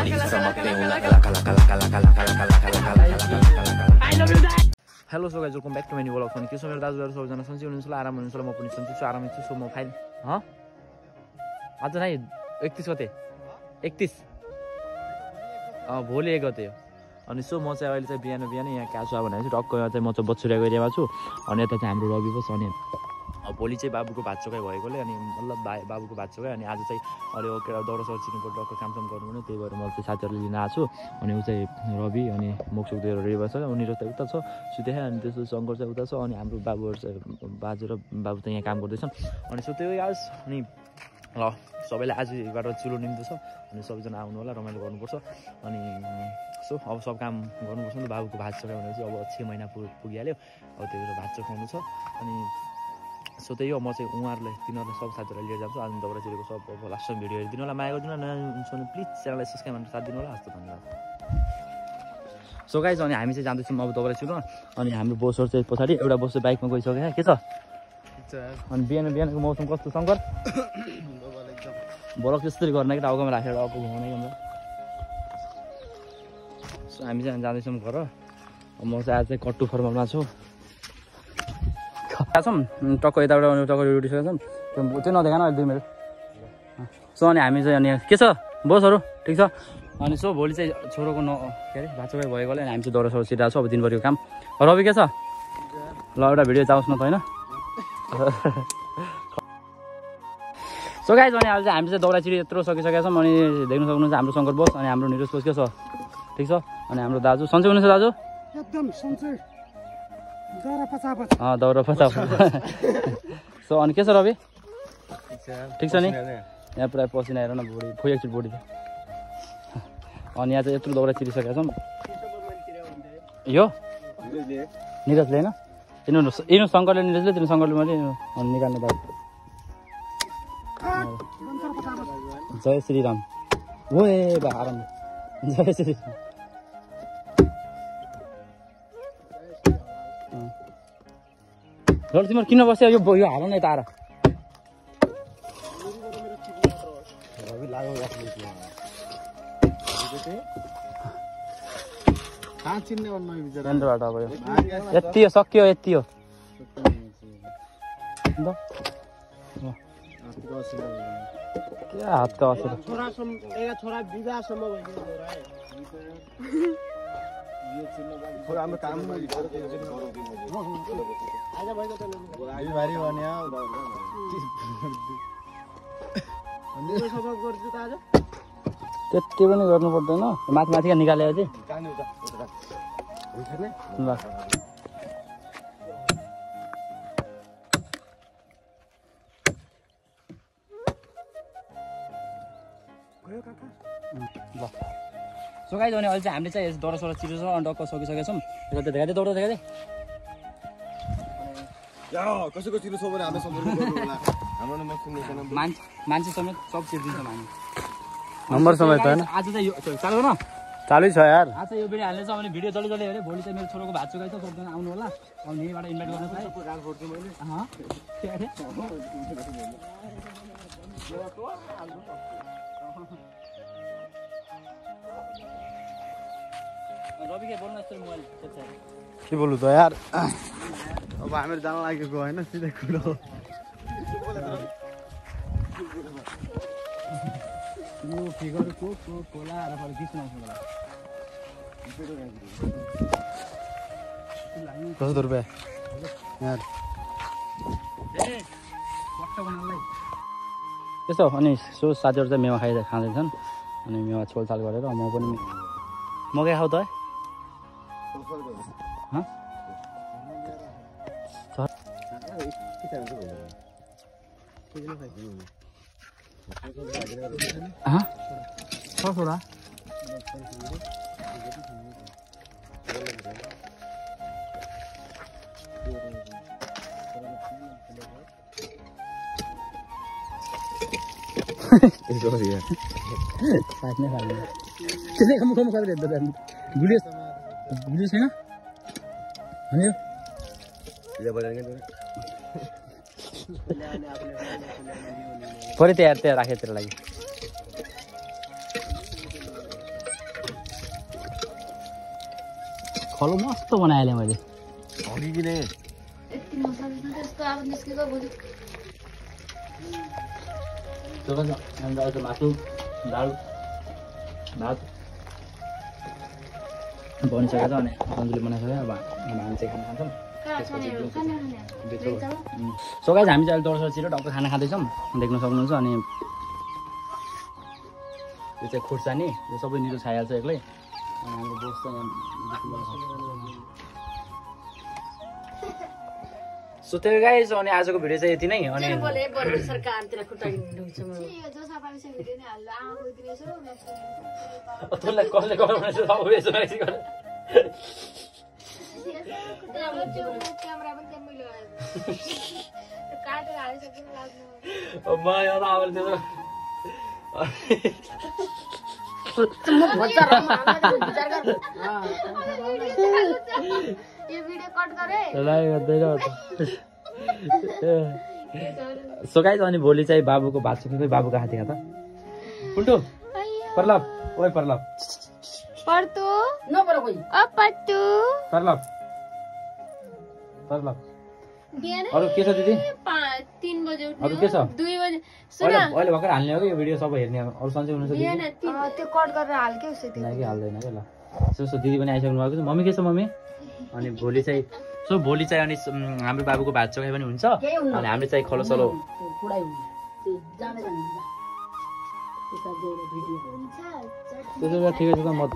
Hello so guys welcome back to my new vlog. के छ मेरो दाजुहरू सबैजना सन्चै हुनुहुन्छ होला, आराम हुनुहुन्छ होला, म पनि सन्चै छु, आरामै छु। सो म फाइन आज नै 31 गते 31 भोलि 1 गते हो। अनि सो म चाहिँ अहिले चाहिँ बिहान यहाँ कहाँ छु भनेर चाहिँ टक्क चाहिँ म चाहिँ बच्चुरियाको एरियामा छु। अनि यता चाहिँ हाम्रो रवि बस। अनि भोलि चाहिँ बाबुको भात चोकाइ भएकोले अनि मतलब बाबुको भात चोकाइ। अनि आज चाहिँ अहिले दौरा सर चिन्नुपर्छ, टक्क कामसाम गर्नु पनि, त्यही भएर म चाहिँ साथीहरूले लिन आएको छु। अनि ऊ चाहिँ रवि अनि मोक्सुक दिएर रेडी छ, उनीहरू चाहिँ उता छ सुते। अनि त्यसो शङ्कर चाहिँ उता छ। अनि हाम्रो बाबुहरू चाहिँ बाजु र बाबु चाहिँ यहाँ काम गर्दैछन्। अनि सो त्यही आज अनि ल सबैलाई आजबाट चुलो निम्तो छ। अनि सबैजना आउनु होला, रमाइलो गर्नुपर्छ। अनि सो अब सब काम गर्नुपर्छ नि त। बाबुको भात चोकाइ भनेपछि अब 6 महिना पुगिहाल्यो। अब त्यही भएर भात चोकाउनु छ। अनि सो त्यही हो, म चाहिँ उहाँहरूलाई तिनीहरूलाई सब साथीहरूलाई लिएर जान्छु। आज दौरा चिरेको सब अब लास्टमा भिडियो हेरिदिनु होला, माया गरिदिनु होला। नयाँ हुन्छ भने प्लिज च्यानललाई सब्सक्राइब गरेर साथ दिनु होला। हस्त धन्यवाद। सो गाइज अनि हामी चाहिँ जाँदैछौँ अब दौरा चिर्नु। अनि हाम्रो बोसहरू चाहिँ पछाडि, एउटा बोस चाहिँ बाइकमा गइसक्यो। के छ अनि बिहानको मौसम कस्तो शङ्कर? भलक त्यसरी गर्ने कि टाउकोमा राखेर अर्को घुमाउने कि अन्त। सो हामी चाहिँ जाँदैछौँ घर। म चाहिँ आज चाहिँ कट्टु फर्मलमा छु। छौँ टक्क यताबाट टक्क उठिसकेको छौँ। त्यो नदेखा न 2 मिनट। सो अनि हामी चाहिँ अनि के छ बोसहरू ठिक छ? अनि सो भोलि चाहिँ छोरोको के अरे भात चोकाइ भएकोले अनि हामी चाहिँ दौरा सौरा छिराएको छु अब दिनभरिको काम। रवि के छ? ल एउटा भिडियो जाओस् न त होइन। सो गाइज अनि अहिले चाहिँ हामी चाहिँ दौरा चिरी यत्रो सकिसकेका छौँ। अनि देख्नु सक्नुहुन्छ हाम्रो शङ्कर बोस अनि हाम्रो निरज बोस के छ? ठिक छ? अनि हाम्रो दाजु सन्चै हुनुहुन्छ दाजु? एकदम सन्चै। दौरा पचा। सो अनि के छ रवि? ठिक छ नि? यहाँ पुरा पसिना हेर न, बोडी फुइ एकचोटि बोडी। अनि यहाँ चाहिँ यत्रो दौरा चिरिसकेका छौँ। यो निरजले होइन यिनीहरू शङ्करले निरजले तिनीहरू शङ्करले मैले निकाल्ने बाबु। जय श्रीराम हो ए बा आराम। जय श्रीराम। र तिमीहरू किन बस्यो? यो हाल न यता आएर। केन्द्रबाट अब यति हो, सक्यो यति हो। क्या हातको असर त्यति पनि गर्नु पर्दैन। माथि निकालेर चाहिँ ल सो गाइज अनि अहिले चाहिँ हामीले चाहिँ दौरा सौरा चिरेर अनि टक्क सकिसकेका छौँ। यता देखाइदिए दौरा देखाइदिए कसैको चिरो छ भने हामीलाई सम्पर्क गर्नु होला। हाम्रो नम्बर मान्छे समेत सब चिरिदिन्छौँ हामी। नम्बर समेत होइन? आज चाहिँ यो चालु न चालु छ यार। आज चाहिँ यो भिडियो हाल्ने छ भने भिडियो जल्दी हेऱ्यो। भोलि चाहिँ मेरो छोरोको भात चोकाइ छ, सबजना आउनु होला। अब यहीँबाट इन्भाइट गर्नु पाएँ। रवि के बोल्नु यस्तो मोबाइल के बोल्नु त यार? अब हामीहरू जान लागेको होइन सिधै कुरो। फिगरको खोला र बिचमा आउँछ। 10 रुपियाँ यार। त्यस्तो अनि सो साथीहरू चाहिँ मेवा खाँदैछन्। अनि मेवा छोलछाल गरेर म पनि मकै खाऊ त है। छोरा परि तयार राखेँ तेरो लागि। खलो मस्त बनाइहालेँ मैले हगिकिने यति मसाला त्यस्तो अब निस्केको भोलि मासु दाल भात बनिसकेको छ अनि सन्जुले बनाइसक्यो अब हामी चाहिँ खाना खान्छौँ सो गाइस हामी चाहिँ अहिले दर्शनतिर टक्क खाना खाँदैछौँ देख्न सक्नुहुन्छ अनि यो चाहिँ खुर्सानी यो सबै निरो छाइहाल्छ एक्लै अनि हाम्रो बोस चाहिँ सो त्यही गाइस अनि आजको भिडियो चाहिँ यति नै अनि सरकारतिर खुट्टा ढुक्छ म कसले कसले गराउनेछ अब यसो माथि गरेर माया अब त्यो सो गाइस अनि भोलि चाहिँ बाबुको भात छ कि बाबुको हात देखा त पुन्टु परलब ओइ परलब पर्तु नपर कोही अ पट्टु परलब परलब बिहान अरु के छ दिदी 3 बजे उठ्नु अरु के छ 2 बजे अहिले अहिले भर्खर हाल्ने हो कि यो भिडियो सबै हेर्ने अरु सन्चै हुनुहुन्छ दिदी त्यो कट गरेर हाल्के उसै त्यो कि हाल्दैन के ल सो दिदी पनि आइसक्नु भएको छ मम्मी के छ मम्मी अनि भोलि चाहिँ भोलि चाहिँ अनि हाम्रो बाबुको भात चोखाइ पनि हुन्छ अनि हामीले चाहिँ खलो सलो त्यसो भए ठिकै छ त म